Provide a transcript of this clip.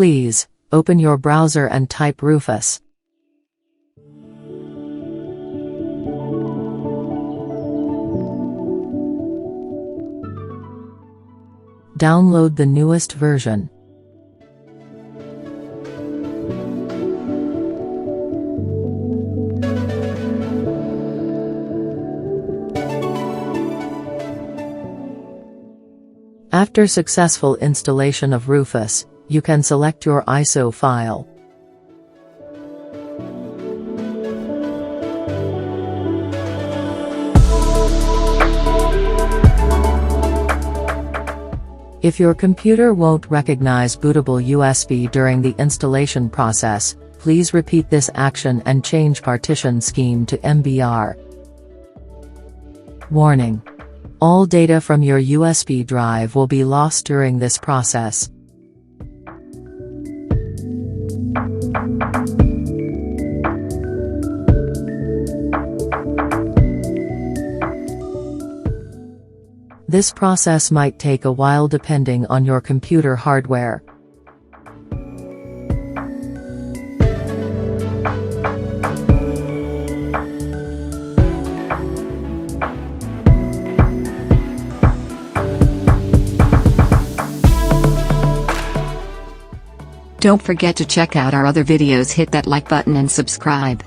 Please, open your browser and type Rufus. Download the newest version. After successful installation of Rufus, you can select your ISO file. If your computer won't recognize bootable USB during the installation process, please repeat this action and change partition scheme to MBR. Warning: all data from your USB drive will be lost during this process. This process might take a while depending on your computer hardware. Don't forget to check out our other videos. Hit that like button and subscribe.